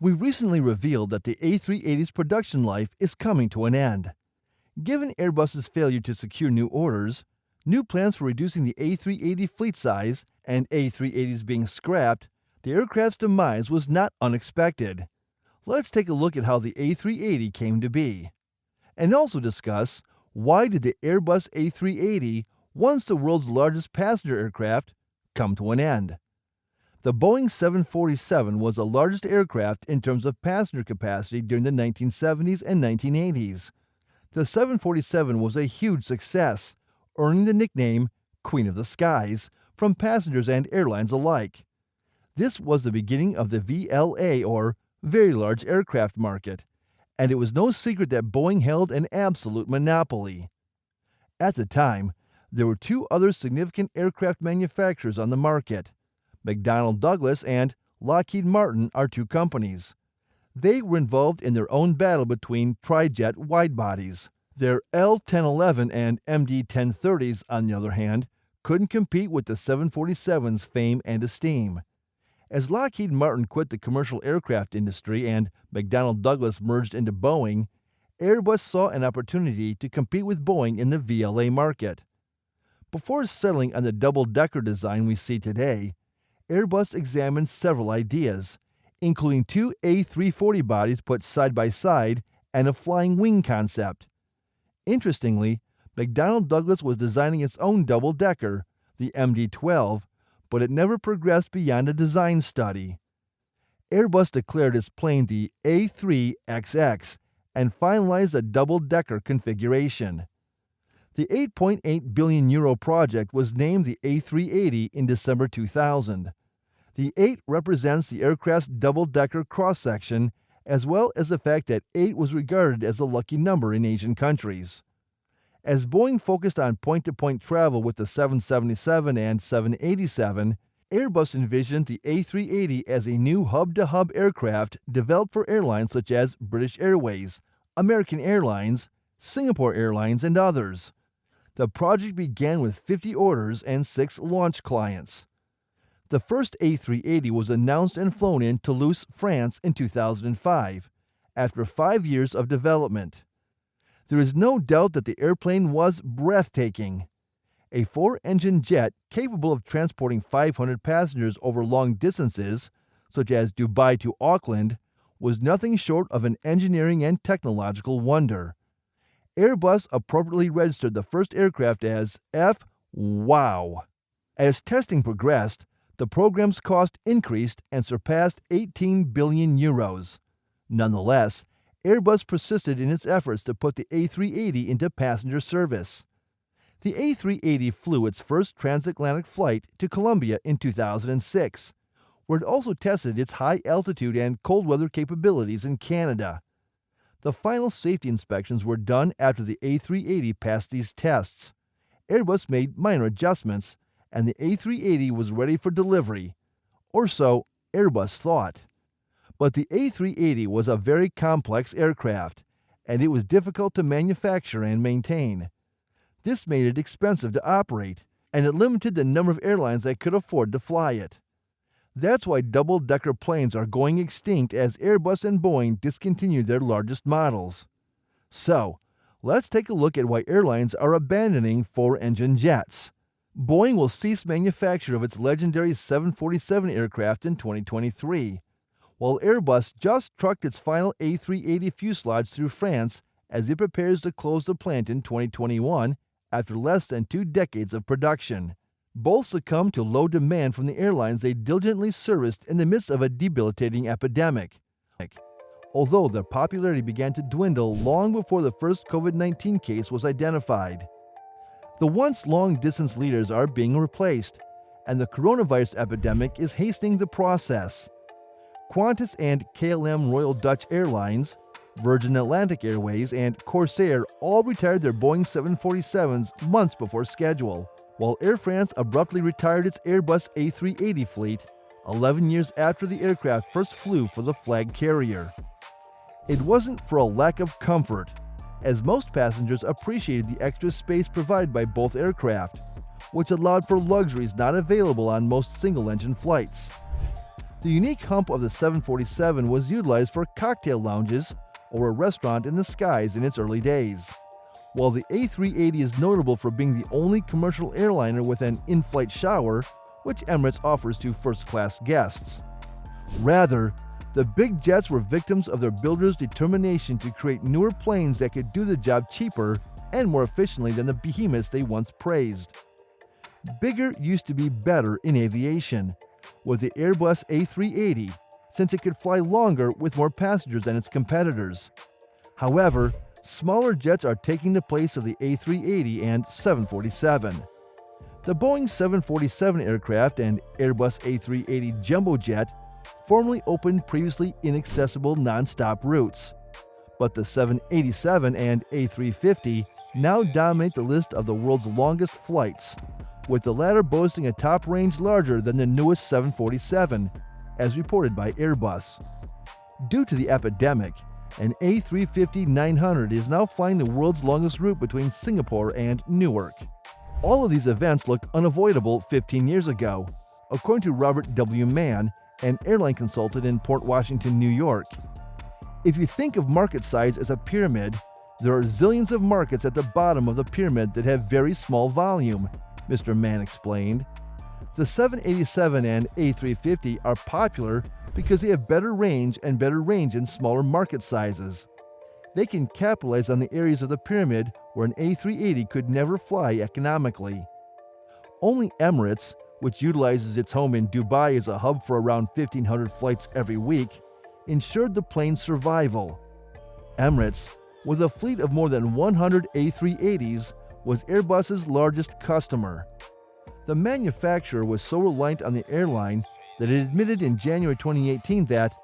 We recently revealed that the A380's production life is coming to an end. Given Airbus's failure to secure new orders, new plans for reducing the A380 fleet size, and A380s being scrapped, the aircraft's demise was not unexpected. Let's take a look at how the A380 came to be, and also discuss why did the Airbus A380, once the world's largest passenger aircraft, come to an end. The Boeing 747 was the largest aircraft in terms of passenger capacity during the 1970s and 1980s. The 747 was a huge success, earning the nickname Queen of the Skies from passengers and airlines alike. This was the beginning of the VLA, or Very Large Aircraft market, and it was no secret that Boeing held an absolute monopoly. At the time, there were two other significant aircraft manufacturers on the market. McDonnell Douglas and Lockheed Martin are two companies. They were involved in their own battle between tri-jet widebodies. Their L-1011 and MD-1030s, on the other hand, couldn't compete with the 747's fame and esteem. As Lockheed Martin quit the commercial aircraft industry and McDonnell Douglas merged into Boeing, Airbus saw an opportunity to compete with Boeing in the VLA market. Before settling on the double-decker design we see today, Airbus examined several ideas, including two A340 bodies put side by side and a flying wing concept. Interestingly, McDonnell Douglas was designing its own double-decker, the MD-12, but it never progressed beyond a design study. Airbus declared its plane the A3XX and finalized a double-decker configuration. The €8.8 billion project was named the A380 in December 2000. The 8 represents the aircraft's double-decker cross-section, as well as the fact that 8 was regarded as a lucky number in Asian countries. As Boeing focused on point-to-point travel with the 777 and 787, Airbus envisioned the A380 as a new hub-to-hub aircraft developed for airlines such as British Airways, American Airlines, Singapore Airlines, and others. The project began with 50 orders and 6 launch clients. The first A380 was announced and flown in Toulouse, France in 2005, after 5 years of development. There is no doubt that the airplane was breathtaking. A 4-engine jet capable of transporting 500 passengers over long distances, such as Dubai to Auckland, was nothing short of an engineering and technological wonder. Airbus appropriately registered the first aircraft as F-WOW. As testing progressed, the program's cost increased and surpassed €18 billion. Nonetheless, Airbus persisted in its efforts to put the A380 into passenger service. The A380 flew its first transatlantic flight to Colombia in 2006, where it also tested its high altitude and cold weather capabilities in Canada. The final safety inspections were done after the A380 passed these tests. Airbus made minor adjustments, and the A380 was ready for delivery, or so Airbus thought. But the A380 was a very complex aircraft, and it was difficult to manufacture and maintain. This made it expensive to operate, and it limited the number of airlines that could afford to fly it. That's why double-decker planes are going extinct as Airbus and Boeing discontinue their largest models. So, let's take a look at why airlines are abandoning 4-engine jets. Boeing will cease manufacture of its legendary 747 aircraft in 2023, while Airbus just trucked its final A380 fuselage through France as it prepares to close the plant in 2021 after less than 2 decades of production. Both succumbed to low demand from the airlines they diligently serviced in the midst of a debilitating epidemic, although their popularity began to dwindle long before the first COVID-19 case was identified. The once long-distance leaders are being replaced, and the coronavirus epidemic is hastening the process. Qantas and KLM Royal Dutch Airlines, Virgin Atlantic Airways, and Corsair all retired their Boeing 747s months before schedule, while Air France abruptly retired its Airbus A380 fleet 11 years after the aircraft first flew for the flag carrier. It wasn't for a lack of comfort, as most passengers appreciated the extra space provided by both aircraft, which allowed for luxuries not available on most single-engine flights. The unique hump of the 747 was utilized for cocktail lounges or a restaurant in the skies in its early days, while the A380 is notable for being the only commercial airliner with an in-flight shower, which Emirates offers to first-class guests. Rather, the big jets were victims of their builders' determination to create newer planes that could do the job cheaper and more efficiently than the behemoths they once praised. Bigger used to be better in aviation, with the Airbus A380, since it could fly longer with more passengers than its competitors. However, smaller jets are taking the place of the A380 and 747. The Boeing 747 aircraft and Airbus A380 jumbo jet formerly opened previously inaccessible non-stop routes, but the 787 and A350 now dominate the list of the world's longest flights, with the latter boasting a top range larger than the newest 747, as reported by Airbus. Due to the epidemic, an A350-900 is now flying the world's longest route between Singapore and Newark. All of these events looked unavoidable 15 years ago, according to Robert W. Mann, an airline consultant in Port Washington, New York. If you think of market size as a pyramid, there are zillions of markets at the bottom of the pyramid that have very small volume, Mr. Mann explained. The 787 and A350 are popular because they have better range in smaller market sizes. They can capitalize on the areas of the pyramid where an A380 could never fly economically. Only Emirates, which utilizes its home in Dubai as a hub for around 1,500 flights every week, ensured the plane's survival. Emirates, with a fleet of more than 100 A380s, was Airbus's largest customer. The manufacturer was so reliant on the airline that it admitted in January 2018 that,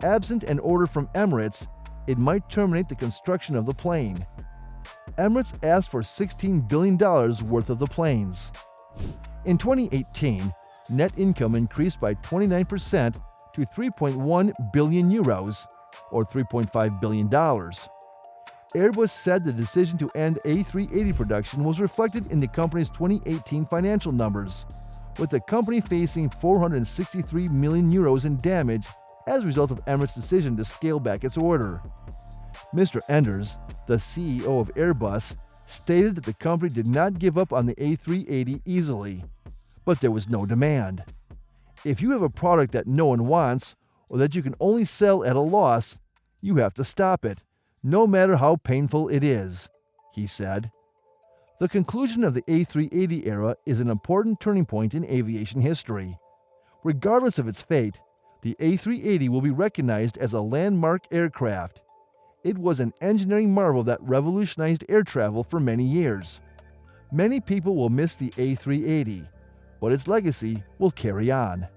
absent an order from Emirates, it might terminate the construction of the plane. Emirates asked for $16 billion worth of the planes. In 2018, net income increased by 29% to 3.1 billion euros, or $3.5 billion. Airbus said the decision to end A380 production was reflected in the company's 2018 financial numbers, with the company facing 463 million euros in damage as a result of Emirates' decision to scale back its order. Mr. Enders, the CEO of Airbus, stated that the company did not give up on the A380 easily, but there was no demand. If you have a product that no one wants, or that you can only sell at a loss, you have to stop it, no matter how painful it is, he said. The conclusion of the A380 era is an important turning point in aviation history. Regardless of its fate, the A380 will be recognized as a landmark aircraft. It was an engineering marvel that revolutionized air travel for many years. Many people will miss the A380, but its legacy will carry on.